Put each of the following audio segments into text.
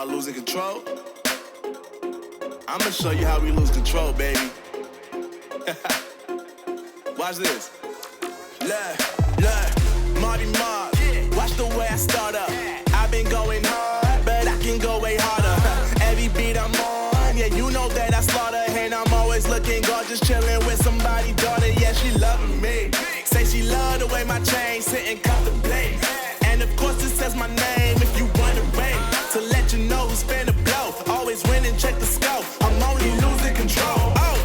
about losing control? I'ma show you how we lose control, baby. Watch this. Look, Marty Mark. Watch the way I start up. I've been going hard, but I can go way harder. Every beat I'm on, yeah, you know that I slaughter. And I'm always looking gorgeous, chilling with somebody's daughter. Yeah, she loving me. Say she love the way my chain sitting contemplate. And of course it says my name if you wondering. To let you know who's finna blow. Always winning, check the scope. I'm only losing control. Oh,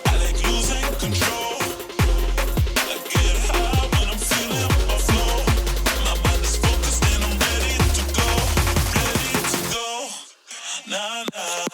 I like losing control. I get high when I'm feeling my flow. My mind is focused and I'm ready to go. Nah, nah.